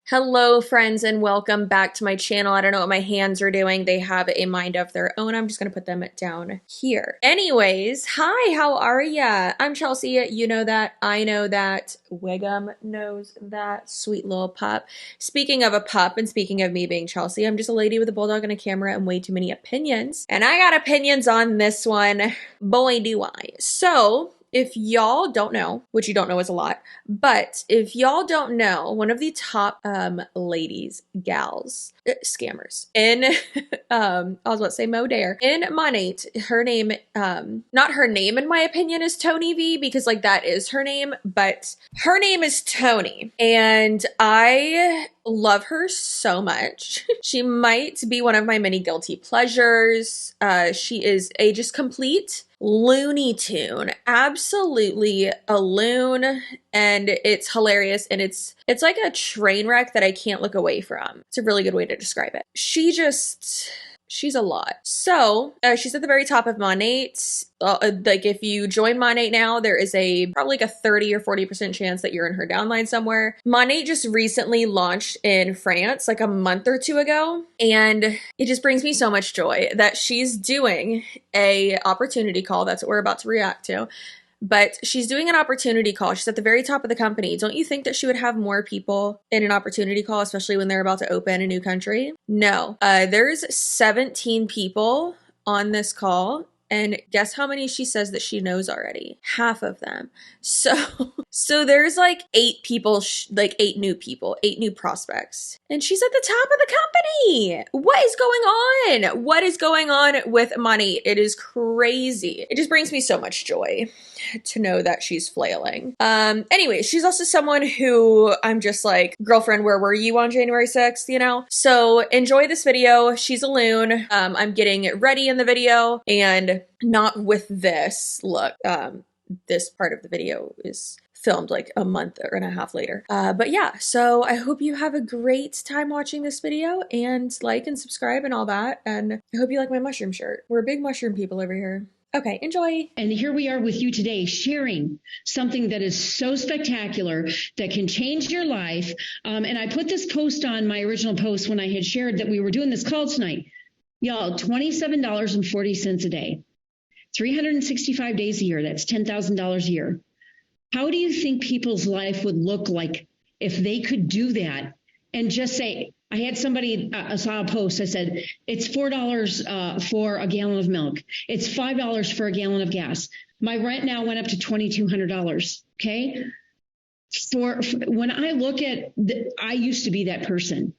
Hello friends and welcome back to my channel. I don't know what my hands are doing. They have a mind of their own. I'm just gonna put them down here. Anyways, hi, how are ya? I'm Chelsea. You know that. I know that. Wiggum knows that. Sweet little pup. Speaking of a pup and speaking of me being Chelsea, I'm just a lady with a bulldog and a camera and way too many opinions. And I got opinions on this one. Boy, do I. So, if y'all don't know, which you don't know is a lot, but if y'all don't know, one of the top ladies, gals, scammers in, I was about to say Mo Dare, in Monat, her name, not her name in my opinion is Tony V, because like that is her name, but her name is Tony, and I love her so much. She might be one of my many guilty pleasures. She is a just complete Looney Tune, absolutely a loon, and it's hilarious, and it's like a train wreck that I can't look away from. It's a really good way to describe it. She's a lot. So she's at the very top of Monat. Like if you join Monat now, there is probably like a 30 or 40% chance that you're in her downline somewhere. Monat just recently launched in France like a month or two ago, and it just brings me so much joy that she's doing a opportunity call. That's what we're about to react to. But she's doing an opportunity call. She's at the very top of the company. Don't you think that she would have more people in an opportunity call, especially when they're about to open a new country? No. There's 17 people on this call. And guess how many she says that she knows already? Half of them. So there's like 8 people, like 8 new people, 8 new prospects. And she's at the top of the company. What is going on? What is going on with Monat? It is crazy. It just brings me so much joy to know that she's flailing. Anyway, she's also someone who I'm just like, girlfriend, where were you on January 6th, you know? So enjoy this video. She's a loon. I'm getting ready in the video and not with this look. This part of the video is filmed like a month and a half later. But yeah, so I hope you have a great time watching this video and like and subscribe and all that. And I hope you like my mushroom shirt. We're big mushroom people over here. Okay, enjoy. And here we are with you today, sharing something that is so spectacular that can change your life. And I put this post on my original post when I had shared that we were doing this call tonight. Y'all, $27.40 a day, 365 days a year. That's $10,000 a year. How do you think people's life would look like if they could do that and just say, I had somebody, I saw a post, I said, it's $4 for a gallon of milk. It's $5 for a gallon of gas. My rent now went up to $2,200, okay? When I look at, I used to be that person.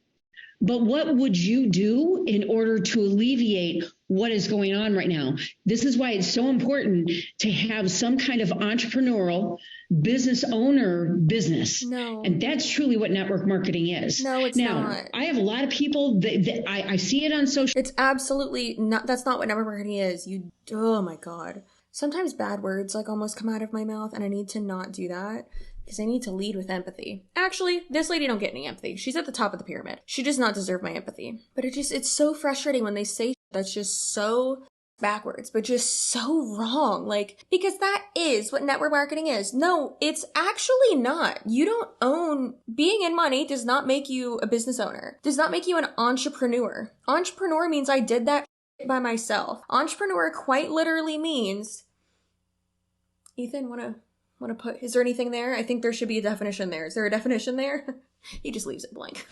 But what would you do in order to alleviate what is going on right now? This is why it's so important to have some kind of entrepreneurial business owner business. No. And that's truly what network marketing is. No, it's not. I have a lot of people that I see it on social. It's absolutely not. That's not what network marketing is. Oh my God. Sometimes bad words like almost come out of my mouth, and I need to not do that. Because I need to lead with empathy. Actually, this lady don't get any empathy. She's at the top of the pyramid. She does not deserve my empathy. But it's so frustrating when they say that's just so backwards, but just so wrong. Like, because that is what network marketing is. No, it's actually not. You don't own, being in money does not make you a business owner. Does not make you an entrepreneur. Entrepreneur means I did that by myself. Entrepreneur quite literally means, Ethan, wanna put, is there anything there? I think there should be a definition there. Is there a definition there? He just leaves it blank.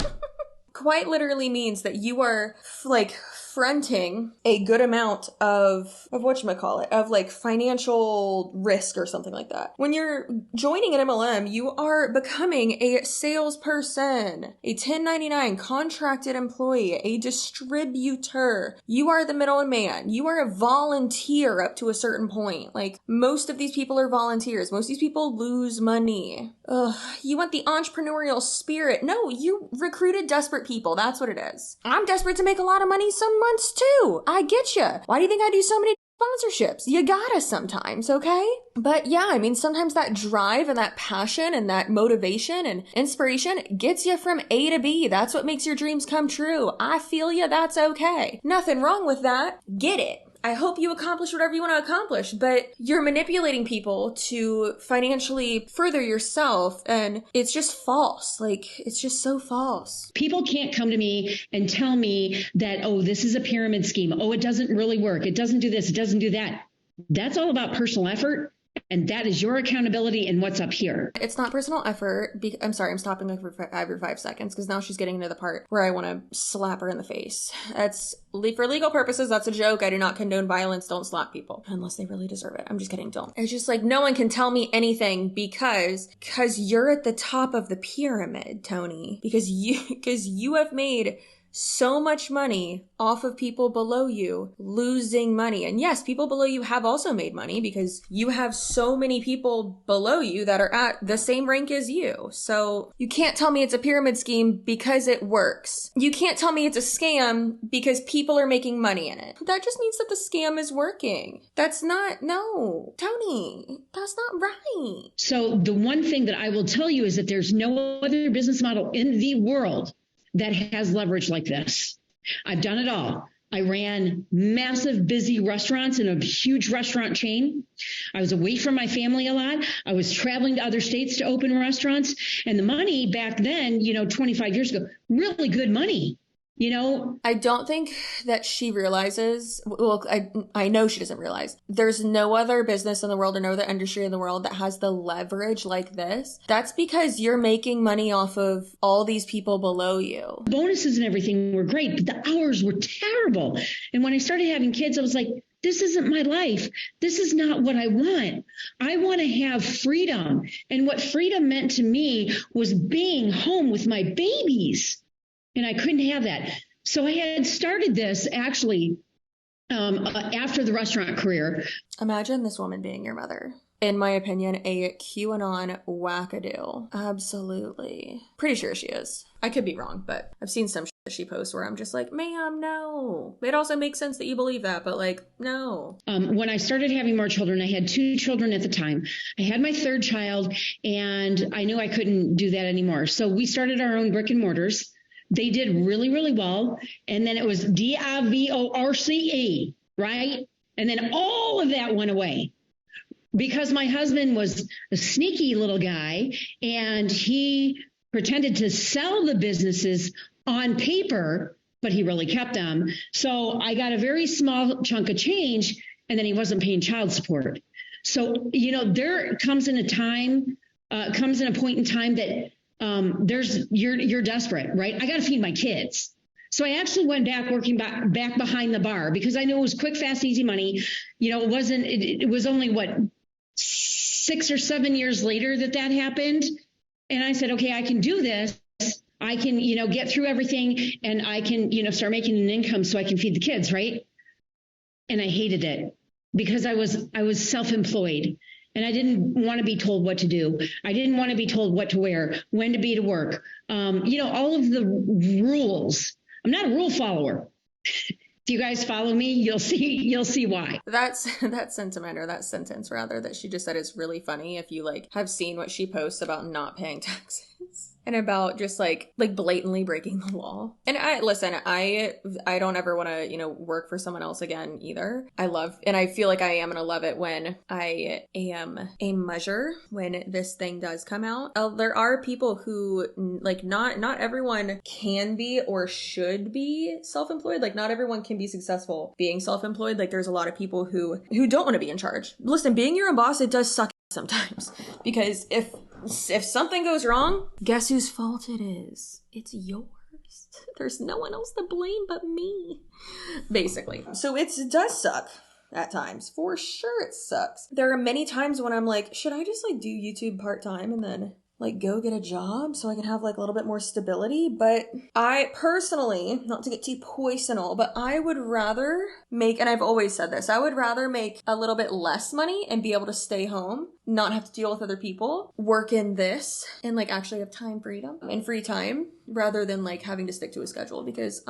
Quite literally means that you are like fronting a good amount of whatchamacallit, of like financial risk or something like that. When you're joining an MLM, you are becoming a salesperson, a 1099 contracted employee, a distributor. You are the middleman. You are a volunteer up to a certain point. Like most of these people are volunteers. Most of these people lose money. Ugh, you want the entrepreneurial spirit. No, you recruited desperate people. That's what it is. I'm desperate to make a lot of money some months too. I get you. Why do you think I do so many sponsorships? You gotta sometimes, okay? But yeah, I mean, sometimes that drive and that passion and that motivation and inspiration gets you from A to B. That's what makes your dreams come true. I feel you. That's okay. Nothing wrong with that. Get it. I hope you accomplish whatever you want to accomplish, but you're manipulating people to financially further yourself, and it's just false. Like, it's just so false. People can't come to me and tell me that, oh, this is a pyramid scheme. Oh, it doesn't really work. It doesn't do this. It doesn't do that. That's all about personal effort. And that is your accountability and what's up here. It's not personal effort. I'm sorry, I'm stopping every 5 seconds because now she's getting into the part where I want to slap her in the face. That's, for legal purposes, that's a joke. I do not condone violence. Don't slap people unless they really deserve it. I'm just kidding. Don't. It's just like, no one can tell me anything because you're at the top of the pyramid, Tony. Because you have made so much money off of people below you losing money. And yes, people below you have also made money because you have so many people below you that are at the same rank as you. So you can't tell me it's a pyramid scheme because it works. You can't tell me it's a scam because people are making money in it. That just means that the scam is working. No, Tony, that's not right. So the one thing that I will tell you is that there's no other business model in the world that has leverage like this. I've done it all. I ran massive, busy restaurants in a huge restaurant chain. I was away from my family a lot. I was traveling to other states to open restaurants. And the money back then, 25 years ago, really good money. I don't think that she realizes, well, I know she doesn't realize, there's no other business in the world or no other industry in the world that has the leverage like this. That's because you're making money off of all these people below you. Bonuses and everything were great, but the hours were terrible. And when I started having kids, I was like, this isn't my life. This is not what I want. I want to have freedom. And what freedom meant to me was being home with my babies. And I couldn't have that. So I had started this actually after the restaurant career. Imagine this woman being your mother. In my opinion, a QAnon wackadoo. Absolutely. Pretty sure she is. I could be wrong, but I've seen some shit that she posts where I'm just like, ma'am, no. It also makes sense that you believe that, but like, no. When I started having more children, I had 2 children at the time. I had my 3rd child, and I knew I couldn't do that anymore. So we started our own brick and mortars. They did really, really well. And then it was DIVORCE, right? And then all of that went away because my husband was a sneaky little guy and he pretended to sell the businesses on paper, but he really kept them. So I got a very small chunk of change, and then he wasn't paying child support. So, there comes in a point in time that you're desperate, right? I got to feed my kids. So I actually went back working back behind the bar because I knew it was quick, fast, easy money. It was only 6 or 7 years later that happened. And I said, okay, I can do this. I can, get through everything, and I can, start making an income so I can feed the kids. Right. And I hated it because I was self-employed. And I didn't want to be told what to do. I didn't want to be told what to wear, when to be to work. All of the rules. I'm not a rule follower. If you guys follow me, you'll see why. That sentiment, or that sentence rather, that she just said is really funny if you have seen what she posts about not paying taxes. And about just like blatantly breaking the law. And I don't ever want to, work for someone else again either. And I feel like I am going to love it when I am a measure when this thing does come out. There are people who not everyone can be or should be self-employed. Not everyone can be successful being self-employed. There's a lot of people who don't want to be in charge. Listen, being your own boss, it does suck sometimes, because if something goes wrong, guess whose fault it is? It's yours. There's no one else to blame but me, basically. So it does suck at times. For sure it sucks. There are many times when I'm like, should I just do YouTube part-time and then go get a job so I can have a little bit more stability? But I personally, not to get too personal, but I would rather make, and I've always said this, I would rather make a little bit less money and be able to stay home, not have to deal with other people, work in this, and actually have time freedom and free time, rather than having to stick to a schedule, because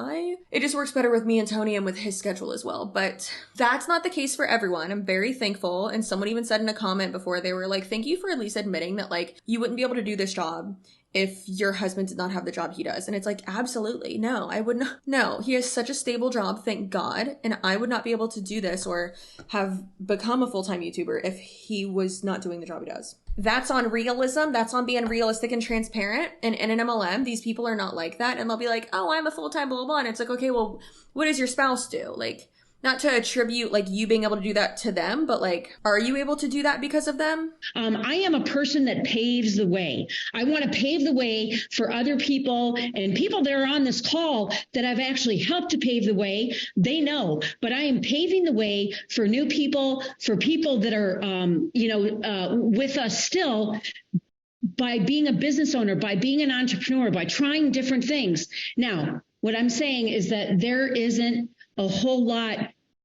it just works better with me and Tony and with his schedule as well. But that's not the case for everyone. I'm very thankful. And someone even said in a comment before, they were like, thank you for at least admitting that you wouldn't be able to do this job if your husband did not have the job he does. And it's like, absolutely. No, I would not. No, he has such a stable job, thank God. And I would not be able to do this or have become a full-time YouTuber if he was not doing the job he does. That's on realism. That's on being realistic and transparent. And in an MLM, these people are not like that. And they'll be like, oh, I'm a full-time blah, blah, blah. And it's like, okay, well, what does your spouse do? Like, not to attribute like you being able to do that to them, but like, are you able to do that because of them? I am a person that paves the way. I want to pave the way for other people, and people that are on this call that I've actually helped to pave the way. They know, but I am paving the way for new people, for people that are, with us still, by being a business owner, by being an entrepreneur, by trying different things. Now, what I'm saying is that there isn't a whole lot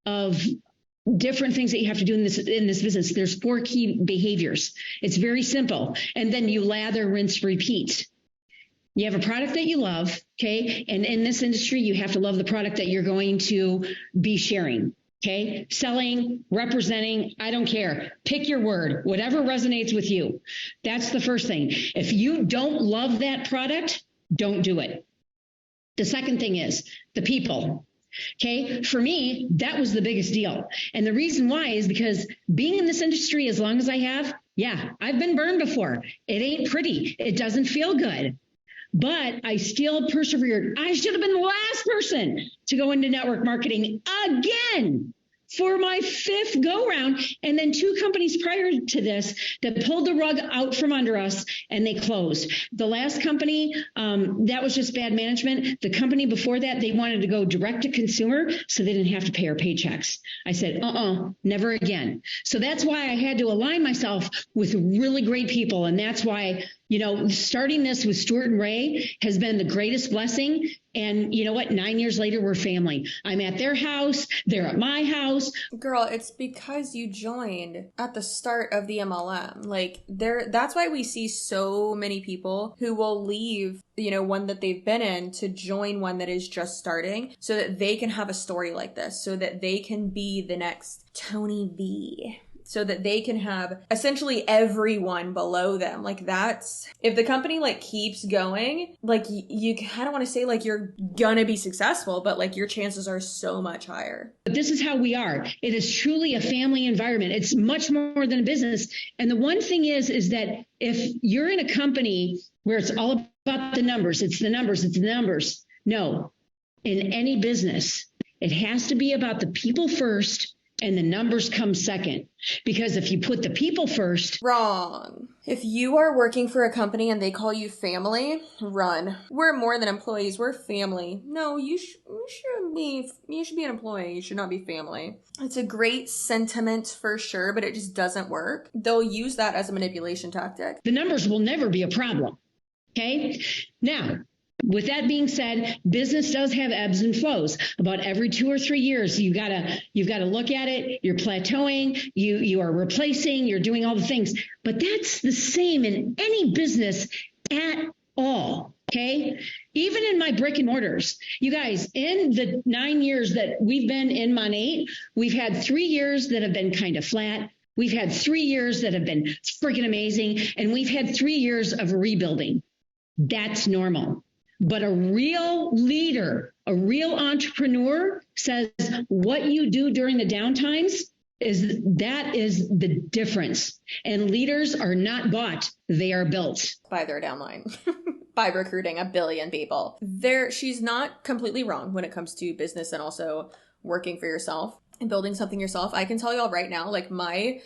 of different things that you have to do in this business. There's 4 key behaviors. It's very simple. And then you lather, rinse, repeat. You have a product that you love, okay? And in this industry, you have to love the product that you're going to be sharing, okay? Selling, representing, I don't care. Pick your word, whatever resonates with you. That's the first thing. If you don't love that product, don't do it. The second thing is the people. Okay. For me, that was the biggest deal. And the reason why is because being in this industry as long as I have, yeah, I've been burned before. It ain't pretty. It doesn't feel good. But I still persevered. I should have been the last person to go into network marketing again for my 5th go round. And then 2 companies prior to this that pulled the rug out from under us and they closed. The last company, that was just bad management. The company before that, they wanted to go direct to consumer so they didn't have to pay our paychecks. I said, never again. So that's why I had to align myself with really great people. And that's why, starting this with Stuart and Ray has been the greatest blessing. And you know what? 9 years later, we're family. I'm at their house. They're at my house. Girl, it's because you joined at the start of the MLM. Like that's why we see so many people who will leave, one that they've been in to join one that is just starting so that they can have a story like this, so that they can be the next Tony V. So that they can have essentially everyone below them. Like that's, if the company like keeps going, like you I don't want to say like you're gonna be successful, but like your chances are so much higher. But this is how we are. It is truly a family environment. It's much more than a business. And the one thing is that if you're in a company where it's all about the numbers, it's the numbers, it's the numbers. No, in any business, it has to be about the people first. And the numbers come second. Because if you put the people first. Wrong. If you are working for a company and they call you family, run. We're more than employees. We're family. No, you should be an employee. You should not be family. It's a great sentiment for sure, but it just doesn't work. They'll use that as a manipulation tactic. The numbers will never be a problem. Okay. Now, with that being said, business does have ebbs and flows. About every 2 or 3 years, you've got to look at it. You're plateauing. You are replacing. You're doing all the things. But that's the same in any business at all. Okay. Even in my brick and mortars, you guys, in the 9 years that we've been in Monat, we've had 3 years that have been kind of flat. We've had 3 years that have been freaking amazing. And we've had 3 years of rebuilding. That's normal. But a real leader, a real entrepreneur says what you do during the downtimes is the difference. And leaders are not bought. They are built. By their downline. By recruiting 1 billion people. She's not completely wrong when it comes to business and also working for yourself and building something yourself. I can tell y'all right now, like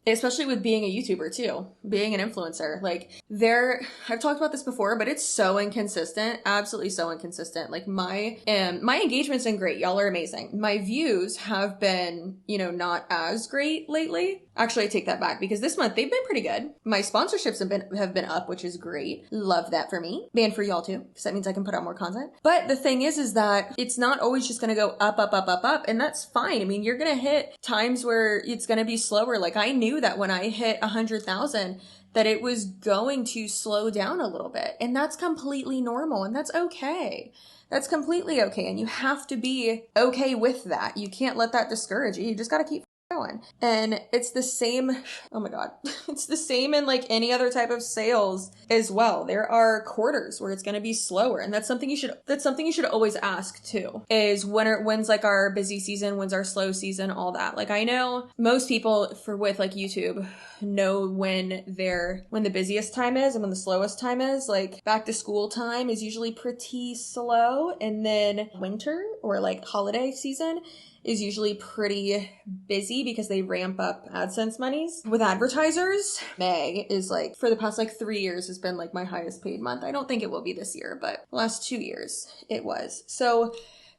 especially with being a YouTuber too, being an influencer, like I've talked about this before, but it's so inconsistent, absolutely so inconsistent. Like my engagement's been great. Y'all are amazing. My views have been, not as great lately. Actually, I take that back because this month they've been pretty good. My sponsorships have been up, which is great. Love that for me. And for y'all too, because that means I can put out more content. But the thing is that it's not always just going to go up, up, up, up, up. And that's fine. I mean, you're going to hit times where it's going to be slower. Like I knew that when I hit 100,000, that it was going to slow down a little bit. And that's completely normal. And that's okay. That's completely okay. And you have to be okay with that. You can't let that discourage you. You just got to keep going. And it's the same, oh my God, it's the same in like any other type of sales as well. There are quarters where it's going to be slower. And that's something you should always ask too, is when's like our busy season, when's our slow season, all that. Like I know most people with like YouTube know when the busiest time is and when the slowest time is. Like back to school time is usually pretty slow, and then winter or like holiday season is usually pretty busy because they ramp up AdSense monies with advertisers. May is like, for the past like 3 years has been like my highest paid month. I don't think it will be this year, but the last 2 years it was. So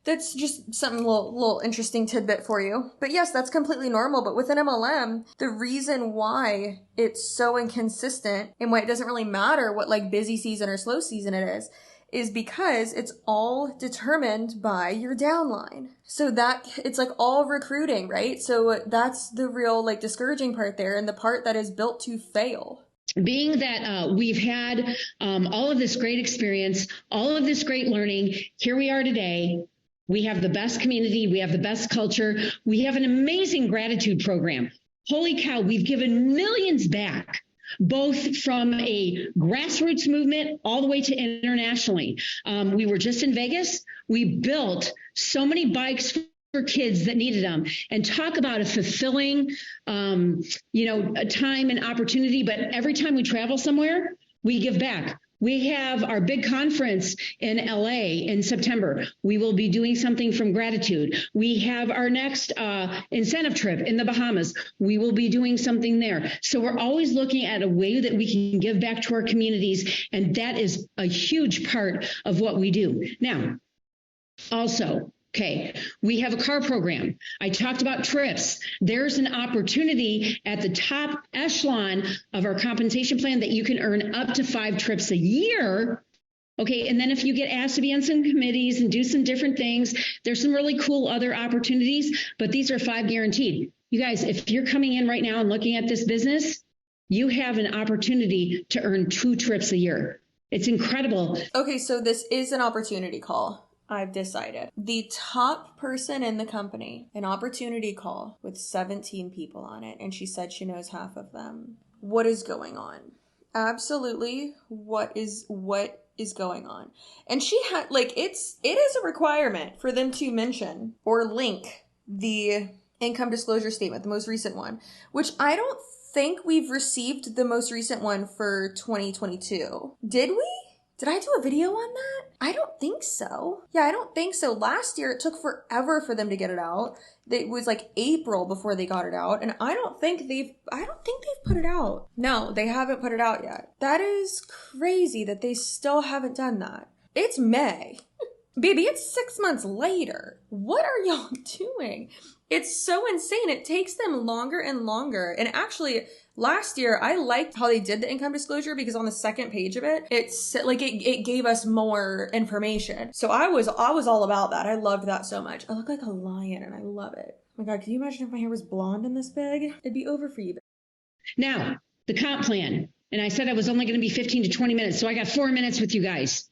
that's just something little interesting tidbit for you. But yes, that's completely normal. But with an MLM, the reason why it's so inconsistent and why it doesn't really matter what like busy season or slow season it is because it's all determined by your downline. So that it's like all recruiting, right? So that's the real like discouraging part there, and the part that is built to fail. Being that we've had all of this great experience, all of this great learning, here we are today. We have the best community. We have the best culture. We have an amazing gratitude program. Holy cow, we've given millions back, both from a grassroots movement all the way to internationally. We were just in Vegas. We built so many bikes for kids that needed them, and talk about a fulfilling, a time and opportunity. But every time we travel somewhere, we give back. We have our big conference in LA in September. We will be doing something from gratitude. We have our next incentive trip in the Bahamas. We will be doing something there. So we're always looking at a way that we can give back to our communities. And that is a huge part of what we do. Now, also, okay, we have a car program. I talked about trips. There's an opportunity at the top echelon of our compensation plan that you can earn up to 5 trips a year. Okay, and then if you get asked to be on some committees and do some different things, there's some really cool other opportunities, but these are 5 guaranteed. You guys, if you're coming in right now and looking at this business, you have an opportunity to earn 2 trips a year. It's incredible. Okay, so this is an opportunity call. I've decided. The top person in the company, an opportunity call with 17 people on it, and she said she knows half of them. What is going on? Absolutely, what is going on? And she had it is a requirement for them to mention or link the income disclosure statement, the most recent one, which I don't think we've received the most recent one for 2022. Did we? Did I do a video on that? I don't think so. Yeah, I don't think so. Last year, it took forever for them to get it out. It was like April before they got it out. And I don't think they've put it out. No, they haven't put it out yet. That is crazy that they still haven't done that. It's May. Baby, it's 6 months later. What are y'all doing? It's so insane. It takes them longer and longer. And actually, last year, I liked how they did the income disclosure because on the second page of it, it gave us more information. So I was all about that. I loved that so much. I look like a lion and I love it. Oh my God, can you imagine if my hair was blonde and this big? It'd be over for you. Now, the comp plan. And I said I was only going to be 15 to 20 minutes. So I got 4 minutes with you guys.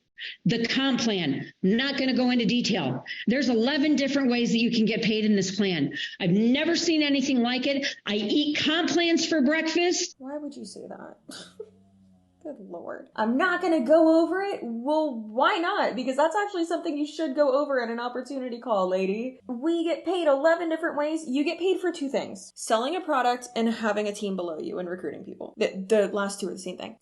The comp plan, not going to go into detail. There's 11 different ways that you can get paid in this plan. I've never seen anything like it. I eat comp plans for breakfast. Why would you say that? Good Lord. I'm not going to go over it? Well, why not? Because that's actually something you should go over in an opportunity call, lady. We get paid 11 different ways. You get paid for 2 things. Selling a product and having a team below you and recruiting people. The last 2 are the same thing.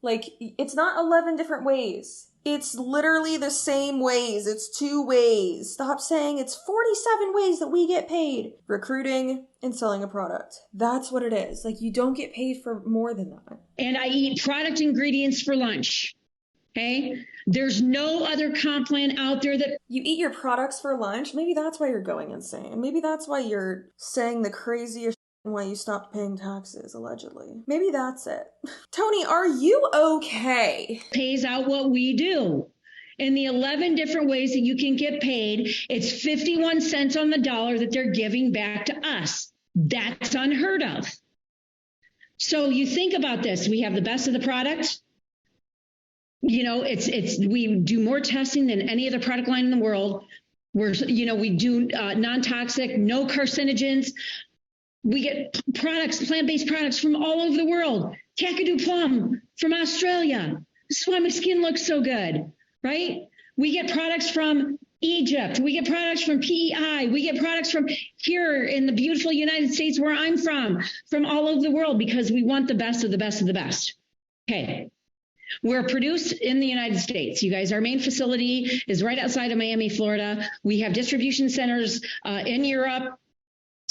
It's not 11 different ways. It's literally the same ways. It's 2 ways. Stop saying it's 47 ways that we get paid. Recruiting and selling a product. That's what it is. You don't get paid for more than that. And I eat product ingredients for lunch. Okay? There's no other comp plan out there that... You eat your products for lunch? Maybe that's why you're going insane. Maybe that's why you're saying the craziest and why you stopped paying taxes, allegedly. Maybe that's it. Tony, are you okay? Pays out what we do. In the 11 different ways that you can get paid, it's 51 cents on the dollar that they're giving back to us. That's unheard of. So you think about this. We have the best of the product. We do more testing than any other product line in the world. We do non-toxic, no carcinogens. We get products, plant-based products from all over the world. Kakadu plum from Australia. This is why my skin looks so good, right? We get products from Egypt. We get products from PEI. We get products from here in the beautiful United States where I'm from all over the world, because we want the best of the best of the best. Okay. We're produced in the United States. You guys, our main facility is right outside of Miami, Florida. We have distribution centers in Europe,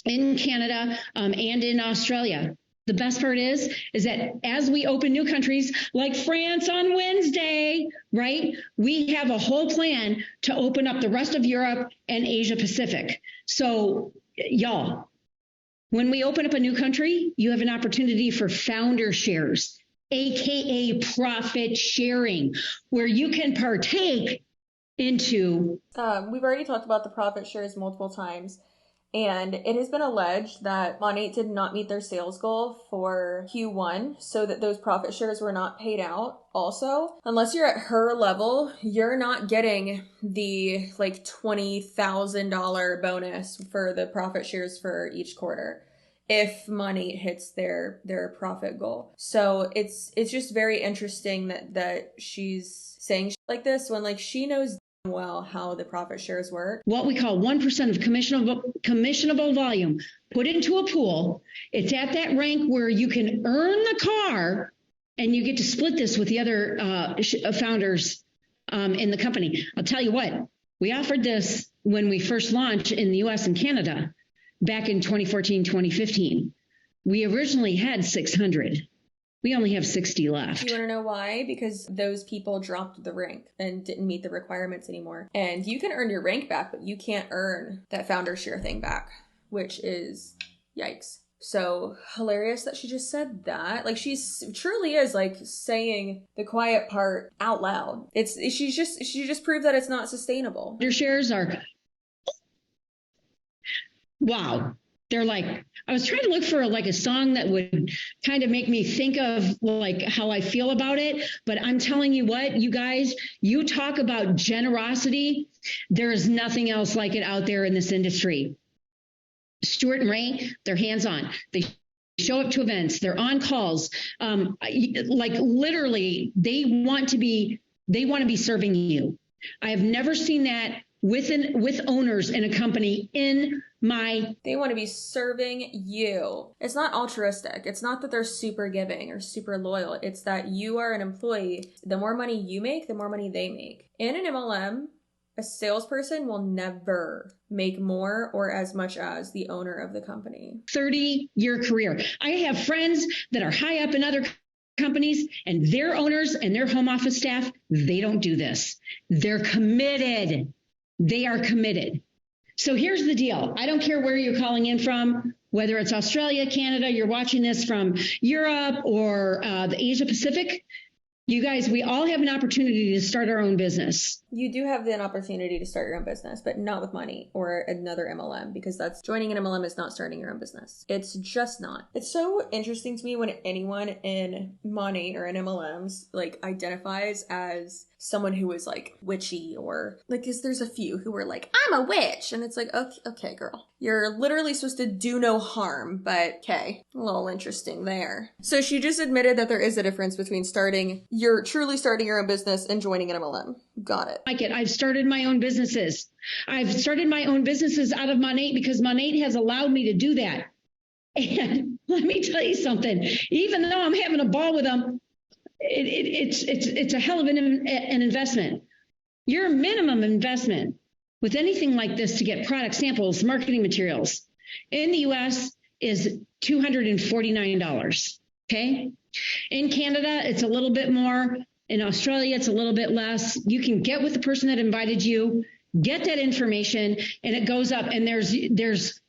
in Canada, and in Australia. The best part is that as we open new countries like France on Wednesday, right, we have a whole plan to open up the rest of Europe and Asia Pacific. So y'all, when we open up a new country, you have an opportunity for founder shares, AKA profit sharing, where you can partake into. We've already talked about the profit shares multiple times. And it has been alleged that Monat did not meet their sales goal for Q1, so that those profit shares were not paid out. Also, unless you're at her level, you're not getting the like $20,000 bonus for the profit shares for each quarter if Monat hits their profit goal. So it's just very interesting that she's saying shit like this when like she knows well how the profit shares work. What we call 1% of commissionable volume put into a pool. It's at that rank where you can earn the car, and you get to split this with the other founders in the company. I'll tell you what, we offered this when we first launched in the US and Canada back in 2014, 2015. We originally had 600. We only have 60 left. You want to know why? Because those people dropped the rank and didn't meet the requirements anymore. And you can earn your rank back, but you can't earn that founder share thing back, which is yikes. So hilarious that she just said that. Like she truly is like saying the quiet part out loud. She just proved that it's not sustainable. Your shares are, wow. They're like, I was trying to look for like a song that would kind of make me think of like how I feel about it. But I'm telling you what, you guys, you talk about generosity. There is nothing else like it out there in this industry. Stuart and Ray, they're hands-on. They show up to events. They're on calls. Like literally, they want to be serving you. I have never seen that with owners in a company they want to be serving you. It's not altruistic. It's not that they're super giving or super loyal. It's that you are an employee. The more money you make, the more money they make. In an MLM, a salesperson will never make more or as much as the owner of the company. 30-year career. I have friends that are high up in other companies, and their owners and their home office staff, they don't do this. They're committed. They are committed. So here's the deal. I don't care where you're calling in from, whether it's Australia, Canada, you're watching this from Europe or the Asia Pacific. You guys, we all have an opportunity to start our own business. You do have an opportunity to start your own business, but not with money or another MLM, because that's joining an MLM is not starting your own business. It's just not. It's so interesting to me when anyone in money or in MLMs like identifies as someone who is like witchy, or like there's a few who are like, I'm a witch. And it's like, okay, girl, you're literally supposed to do no harm, but okay, a little interesting there. So she just admitted that there is a difference between truly starting your own business and joining an MLM. Got it. I've started my own businesses. I've started my own businesses out of Monat because Monat has allowed me to do that. And let me tell you something, even though I'm having a ball with them, it's a hell of an investment. Your minimum investment with anything like this to get product samples, marketing materials in the US is $249. Okay. In Canada, it's a little bit more. In Australia, it's a little bit less. You can get with the person that invited you, get that information, and it goes up. And there's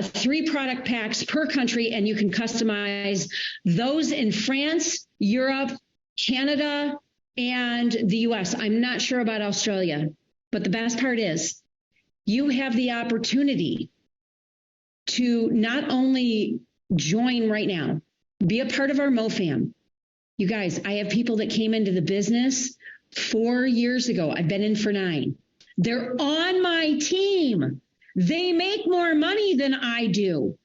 3 product packs per country, and you can customize those in France, Europe, Canada, and the US. I'm not sure about Australia, but the best part is you have the opportunity to not only join right now, be a part of our MoFam. You guys, I have people that came into the business 4 years ago. I've been in for 9. They're on my team. They make more money than I do.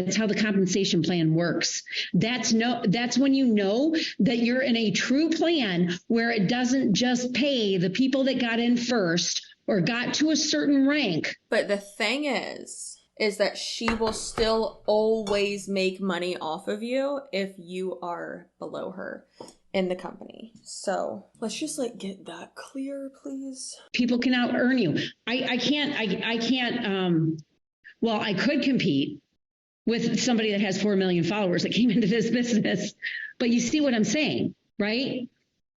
That's how the compensation plan works. That's when you know that you're in a true plan where it doesn't just pay the people that got in first or got to a certain rank. But the thing is that she will still always make money off of you if you are below her in the company. So let's just like get that clear, please. People can out earn you. I could compete with somebody that has 4 million followers that came into this business, but you see what I'm saying, right?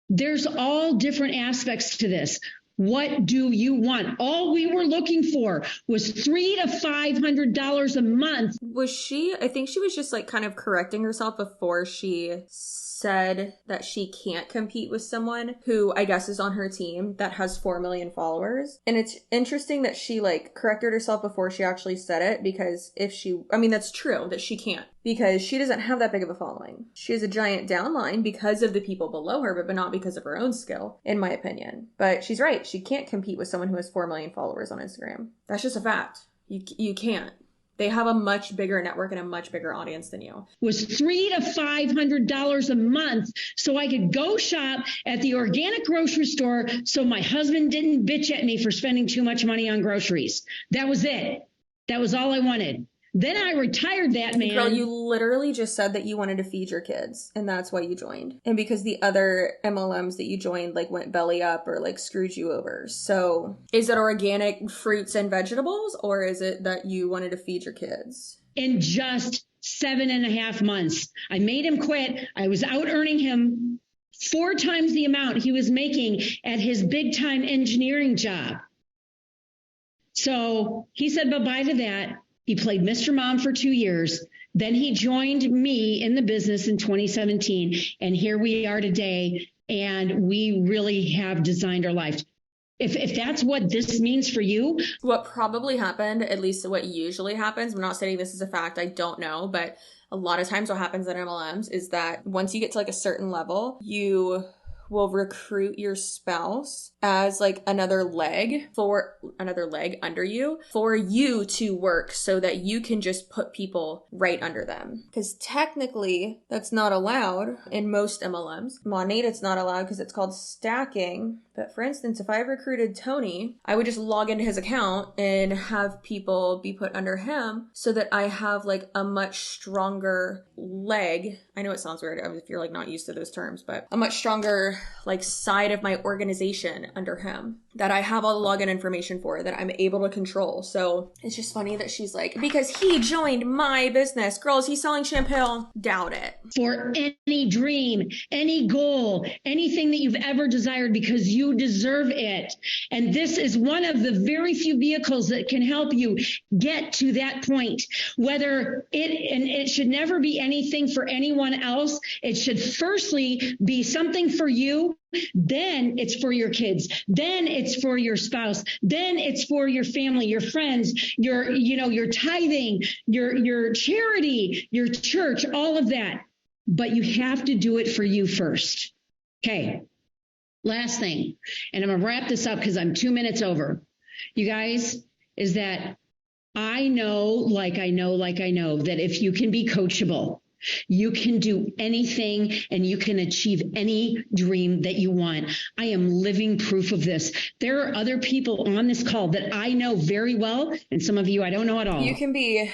There's all different aspects to this. What do you want? All we were looking for was $300 to $500 a month. I think she was just like kind of correcting herself before she said that she can't compete with someone who I guess is on her team that has 4 million followers. And it's interesting that she like corrected herself before she actually said it, because that's true that she can't, because she doesn't have that big of a following. She has a giant downline because of the people below her, but not because of her own skill, in my opinion. But she's right. She can't compete with someone who has 4 million followers on Instagram. That's just a fact. You can't. They have a much bigger network and a much bigger audience than you. Was $300 to $500 a month so I could go shop at the organic grocery store so my husband didn't bitch at me for spending too much money on groceries. That was it. That was all I wanted. Then I retired that man. Girl, you literally just said that you wanted to feed your kids, and that's why you joined. And because the other MLMs that you joined like went belly up or like screwed you over. So is it organic fruits and vegetables, or is it that you wanted to feed your kids? In just 7.5 months, I made him quit. I was out earning him 4 times the amount he was making at his big time engineering job. So he said bye-bye to that. He played Mr. Mom for 2 years. Then he joined me in the business in 2017. And here we are today. And we really have designed our life. If that's what this means for you. What probably happened, at least what usually happens, I'm not saying this is a fact, I don't know, but a lot of times what happens in MLMs is that once you get to like a certain level, you will recruit your spouse as like another leg under you for you to work so that you can just put people right under them. Because technically that's not allowed in most MLMs. Monat, it's not allowed because it's called stacking. But for instance, if I recruited Tony, I would just log into his account and have people be put under him so that I have like a much stronger leg. I know it sounds weird if you're like not used to those terms, but a much stronger like side of my organization under him that I have all the login information for, that I'm able to control. So it's just funny that she's like, because he joined my business. Girls, he's selling shampoo. Doubt it. For any dream, any goal, anything that you've ever desired, because you deserve it. And this is one of the very few vehicles that can help you get to that point. It should never be anything for anyone else. It should firstly be something for you. Then it's for your kids. Then it's for your spouse. Then it's for your family, your friends, your tithing, your charity, your church, all of that. But you have to do it for you first. Okay. Last thing, and I'm going to wrap this up because I'm 2 minutes over. You guys, is that I know that if you can be coachable, you can do anything and you can achieve any dream that you want. I am living proof of this. There are other people on this call that I know very well, and some of you I don't know at all. You can be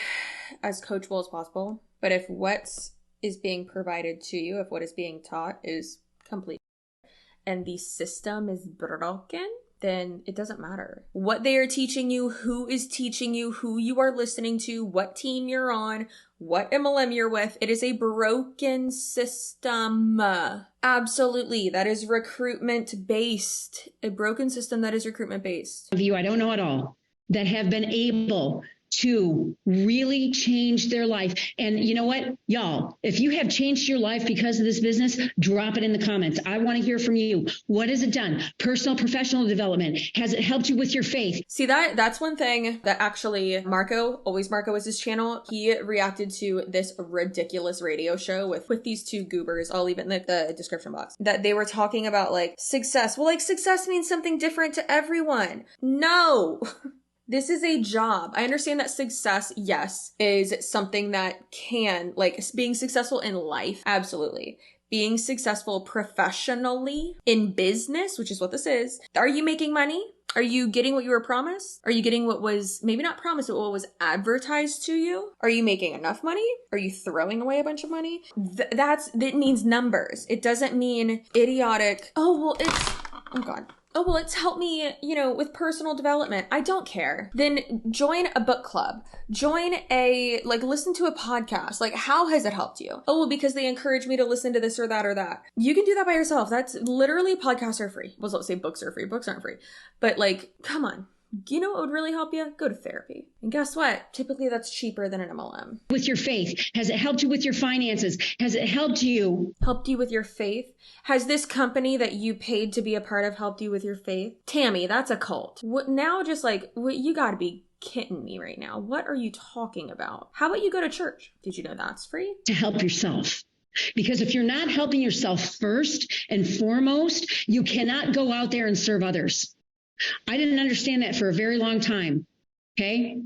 as coachable as possible, but if what is being provided to you, if what is being taught is complete and the system is broken, then it doesn't matter what they are teaching you, who is teaching you, who you are listening to, what team you're on, what MLM you're with. It is a broken system. Absolutely. That is recruitment based. A broken system that is recruitment based. Of you I don't know at all that have been able to really change their life. And you know what, y'all, if you have changed your life because of this business, drop it in the comments. I want to hear from you. What has it done? Personal, professional development. Has it helped you with your faith? See, that's one thing that actually Marco is his channel. He reacted to this ridiculous radio show with these two goobers. I'll leave it in the description box. That they were talking about like success. Well, like success means something different to everyone. No. This is a job. I understand that success, yes, is something that can, like, being successful in life, absolutely. Being successful professionally in business, which is what this is. Are you making money? Are you getting what you were promised? Are you getting what was maybe not promised, but what was advertised to you? Are you making enough money? Are you throwing away a bunch of money? That means numbers. It doesn't mean idiotic, oh, God. Oh, well, it's helped me, with personal development. I don't care. Then join a book club. Listen to a podcast. Like, how has it helped you? Oh, well, because they encourage me to listen to this or that or that. You can do that by yourself. That's literally, podcasts are free. Well, let's say books are free. Books aren't free. But come on. You know what would really help you? Go to therapy. And guess what? Typically that's cheaper than an MLM. With your faith, has it helped you with your finances? Has it helped you? Helped you with your faith? Has this company that you paid to be a part of helped you with your faith? Tammy, that's a cult. What now? You gotta be kidding me right now. What are you talking about? How about you go to church? Did you know that's free? To help yourself. Because if you're not helping yourself first and foremost, you cannot go out there and serve others. I didn't understand that for a very long time. Okay.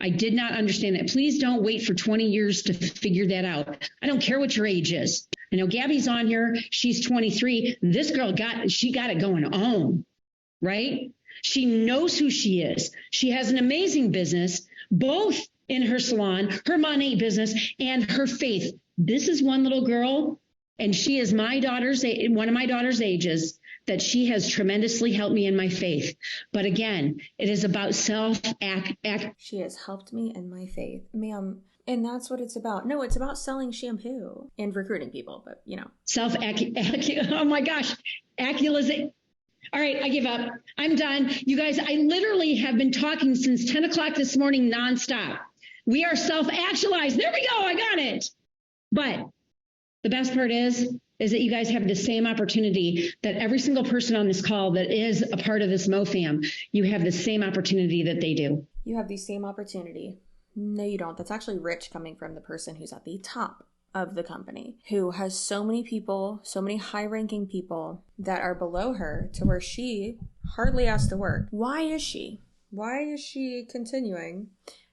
I did not understand that. Please don't wait for 20 years to figure that out. I don't care what your age is. I know Gabby's on here. She's 23. This girl got it going on, right? She knows who she is. She has an amazing business, both in her salon, her Monat business, and her faith. This is one little girl, and she is one of my daughter's ages, that she has tremendously helped me in my faith. But again, it is about She has helped me in my faith, ma'am. And that's what it's about. No, it's about selling shampoo and recruiting people, but oh my gosh, actualization. All right, I give up. I'm done. You guys, I literally have been talking since 10 o'clock this morning nonstop. We are self-actualized. There we go. I got it. But the best part is that you guys have the same opportunity that every single person on this call that is a part of this MoFam, you have the same opportunity that they do. You have the same opportunity. No, you don't. That's actually rich coming from the person who's at the top of the company, who has so many people, so many high-ranking people that are below her to where she hardly has to work. Why is she continuing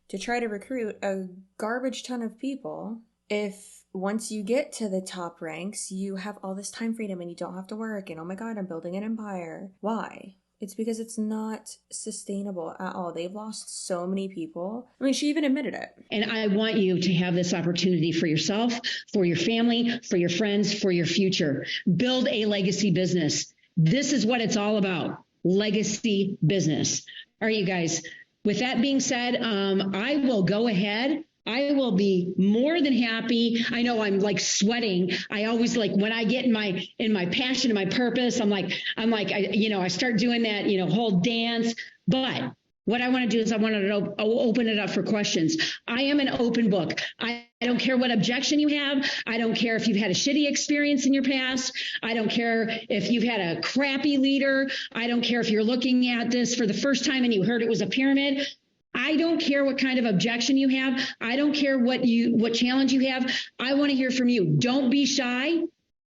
to try to recruit a garbage ton of people if once you get to the top ranks, you have all this time freedom and you don't have to work and oh my God, I'm building an empire? Why? It's because it's not sustainable at all. They've lost so many people. I mean, she even admitted it. And I want you to have this opportunity for yourself, for your family, for your friends, for your future. Build a legacy business. This is what it's all about. Legacy business. All right, you guys. With that being said, I will go ahead. I will be more than happy. I know I'm sweating. I always when I get in my passion and my purpose, I start doing that, whole dance. But what I want to do is I want to open it up for questions. I am an open book. I don't care what objection you have. I don't care if you've had a shitty experience in your past. I don't care if you've had a crappy leader. I don't care if you're looking at this for the first time and you heard it was a pyramid. I don't care what kind of objection you have. I don't care what challenge you have. I want to hear from you. Don't be shy,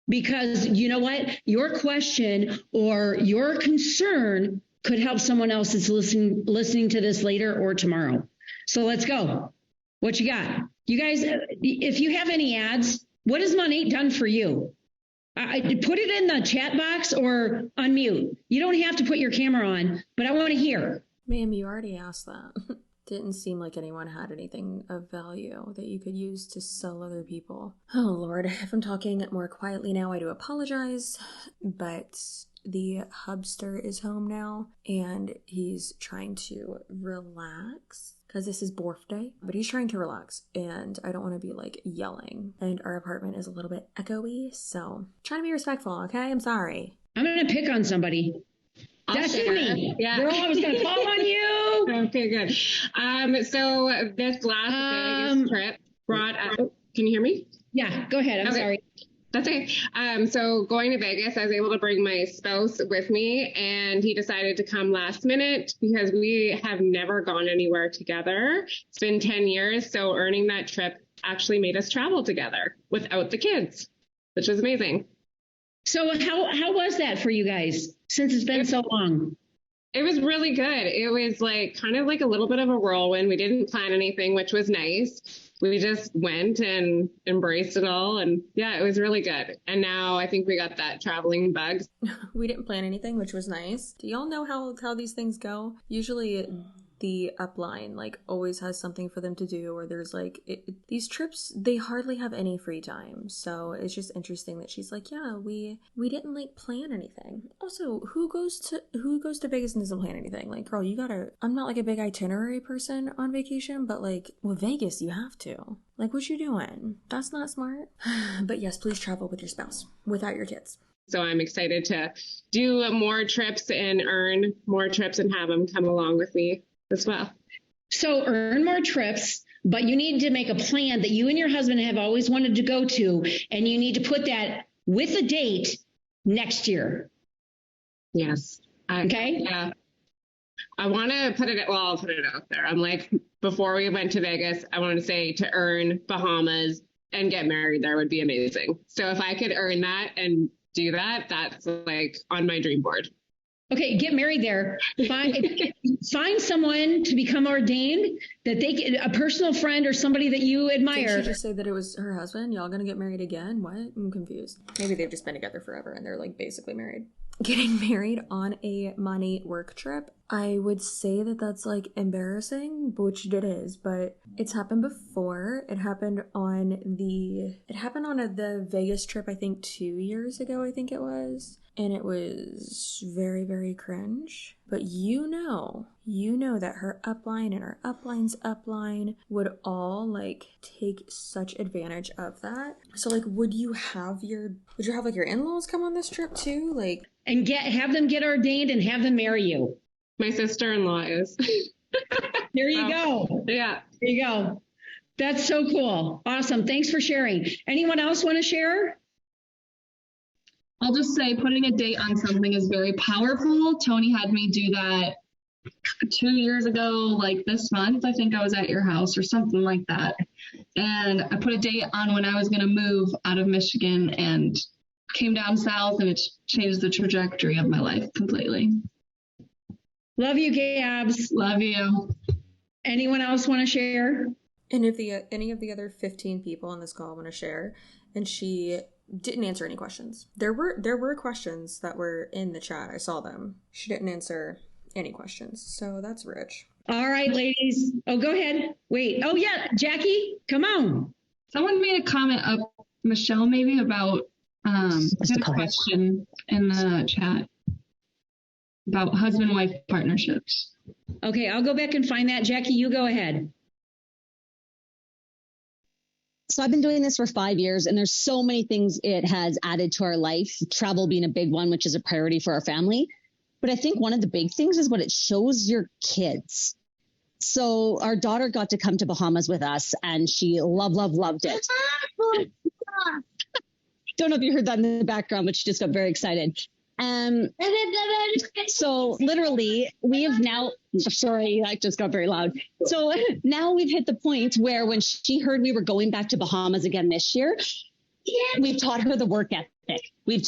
because you know what? Your question or your concern could help someone else that's listening to this later or tomorrow. So let's go. What you got? You guys, if you have any ads, what has Monat done for you? Put it in the chat box or unmute. You don't have to put your camera on, but I want to hear. Ma'am, you already asked that. Didn't seem like anyone had anything of value that you could use to sell other people. Oh, Lord. If I'm talking more quietly now, I do apologize. But the hubster is home now, and he's trying to relax because this is birthday, but he's trying to relax, and I don't want to be yelling. And our apartment is a little bit echoey, so trying to be respectful, okay? I'm sorry. I'm going to pick on somebody. That's me. Yeah. Girl, I was going to call on you. Okay, good. So this last Vegas trip brought up, can you hear me? Yeah, go ahead. I'm sorry. That's okay. So going to Vegas, I was able to bring my spouse with me, and he decided to come last minute because we have never gone anywhere together. It's been 10 years. So earning that trip actually made us travel together without the kids, which was amazing. So how was that for you guys since it's been so long? It was really good. It was like kind of like a little bit of a whirlwind. We didn't plan anything, which was nice. We just went and embraced it all. And yeah, it was really good. And now I think we got that traveling bug. We didn't plan anything, which was nice. Do y'all know how these things go? Usually the upline like always has something for them to do, or there's like these trips, they hardly have any free time. So it's just interesting that she's like, yeah, we didn't like plan anything. Also, who goes to Vegas and doesn't plan anything? Like, girl, you gotta, I'm not like a big itinerary person on vacation, but like with Vegas you have to. Like, what you doing? That's not smart. But yes, please travel with your spouse without your kids. So I'm excited to do more trips and earn more trips and have them come along with me as well. So earn more trips, but you need to make a plan that you and your husband have always wanted to go to, and you need to put that with a date next year. Yes. Okay. Yeah. I want to put it, well, I'll put it out there. I'm like, before we went to Vegas, I wanted to say to earn Bahamas and get married there would be amazing. So if I could earn that and do that, that's like on my dream board. Okay, get married there. Find someone to become ordained, that they get a personal friend or somebody that you admire. Did she just say that it was her husband? Y'all gonna get married again? What? I'm confused. Maybe they've just been together forever and they're like basically married. Getting married on a money work trip, I would say that that's like embarrassing, which it is, but it's happened before. It happened on the Vegas trip, I think 2 years ago, I think it was. And it was very, very cringe. But you know that her upline and her upline's upline would all like take such advantage of that. So like, would you have like your in-laws come on this trip too? Like, and have them get ordained and have them marry you. My sister-in-law is. There you go. Yeah. There you go. That's so cool. Awesome. Thanks for sharing. Anyone else want to share? I'll just say putting a date on something is very powerful. Tony had me do that 2 years ago, like this month. I think I was at your house or something like that. And I put a date on when I was going to move out of Michigan and came down south, and it changed the trajectory of my life completely. Love you, Gabs. Love you. Anyone else want to share? And if any of the other 15 people on this call want to share, and she didn't answer any questions. There were questions that were in the chat. I saw them. She didn't answer any questions. So that's rich. All right, ladies. Oh, go ahead. Wait. Oh, yeah. Jackie, come on. Someone made a comment up, Michelle, maybe about a question in the chat about husband-wife partnerships. Okay, I'll go back and find that. Jackie, you go ahead. So I've been doing this for 5 years, and there's so many things it has added to our life, travel being a big one, which is a priority for our family. But I think one of the big things is what it shows your kids. So our daughter got to come to Bahamas with us, and she loved it. Don't know if you heard that in the background, but she just got very excited. So literally we have now, sorry, that just got very loud. So now we've hit the point where when she heard we were going back to Bahamas again this year, we've taught her the work ethic. We've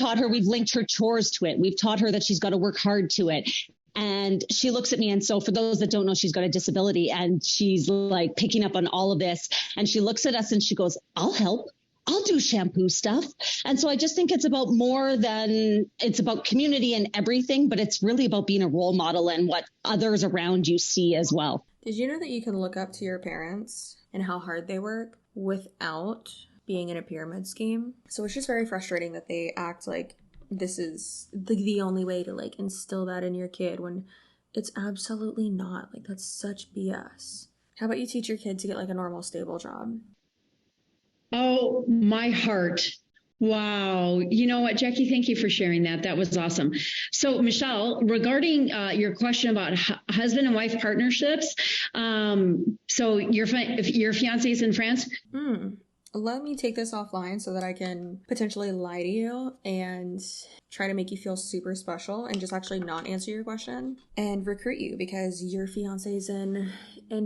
linked her chores to it. We've taught her that she's got to work hard to it. And she looks at me. And so for those that don't know, she's got a disability, and she's like picking up on all of this. And she looks at us and she goes, I'll help. I'll do shampoo stuff. And so I just think it's about more than it's about community and everything, but it's really about being a role model and what others around you see as well. Did you know that you can look up to your parents and how hard they work without being in a pyramid scheme? So it's just very frustrating that they act like this is the only way to like instill that in your kid when it's absolutely not. Like, that's such BS. How about you teach your kid to get like a normal, stable job? Oh, my heart. Wow. You know what, Jackie, thank you for sharing that. That was awesome. So Michelle, regarding your question about husband and wife partnerships, so your fiance is in France? Let me take this offline so that I can potentially lie to you and try to make you feel super special and just actually not answer your question and recruit you because your fiance is in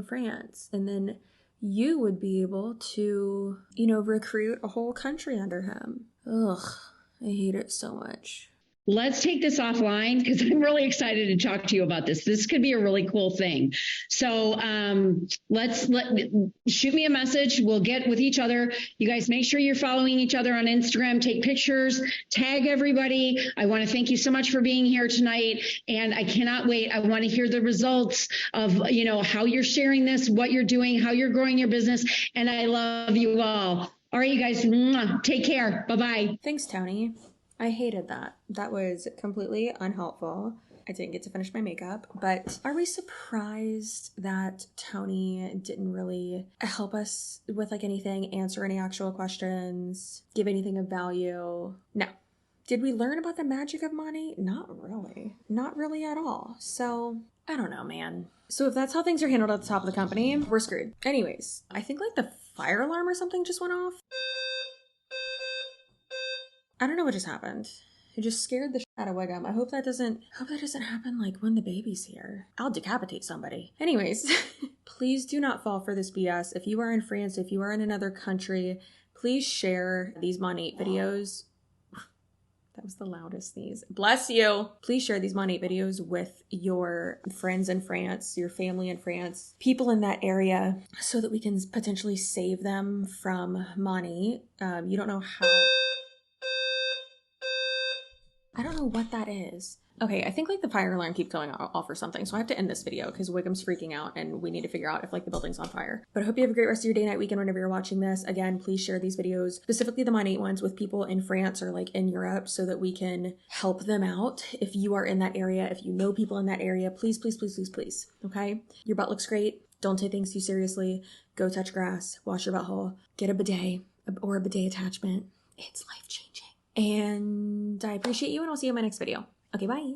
France. And then you would be able to, recruit a whole country under him. Ugh, I hate it so much. let's take this offline because I'm really excited to talk to you about this. This could be a really cool thing. So shoot me a message. We'll get with each other. You guys make sure you're following each other on Instagram. Take pictures. Tag everybody. I want to thank you so much for being here tonight. And I cannot wait. I want to hear the results of, you know, how you're sharing this, what you're doing, how you're growing your business. And I love you all. All right, you guys. Take care. Bye-bye. Thanks, Tony. I hated that. That was completely unhelpful. I didn't get to finish my makeup, but are we surprised that Tony didn't really help us with like anything, answer any actual questions, give anything of value? No. Did we learn about the magic of money? Not really. Not really at all. So I don't know, man. So if that's how things are handled at the top of the company, we're screwed. Anyways, I think like the fire alarm or something just went off. I don't know what just happened. It just scared the shit out of Wiggum. I hope that doesn't happen like when the baby's here. I'll decapitate somebody. Anyways, please do not fall for this BS. If you are in France, if you are in another country, please share these Monat videos. That was the loudest sneeze. Bless you. Please share these Monat videos with your friends in France, your family in France, people in that area, so that we can potentially save them from money. You don't know how. I don't know what that is. Okay, I think like the fire alarm keeps going off or something, so I have to end this video because Wiggum's freaking out and we need to figure out if like the building's on fire. But I hope you have a great rest of your day, night, weekend, whenever you're watching this. Again, please share these videos, specifically the Monat ones, with people in France or like in Europe so that we can help them out. If you are in that area, if you know people in that area, please, please, please, please, please, okay? Your butt looks great. Don't take things too seriously. Go touch grass, wash your butthole, get a bidet or a bidet attachment. It's life-changing. And I appreciate you, and I'll see you in my next video. Okay, bye.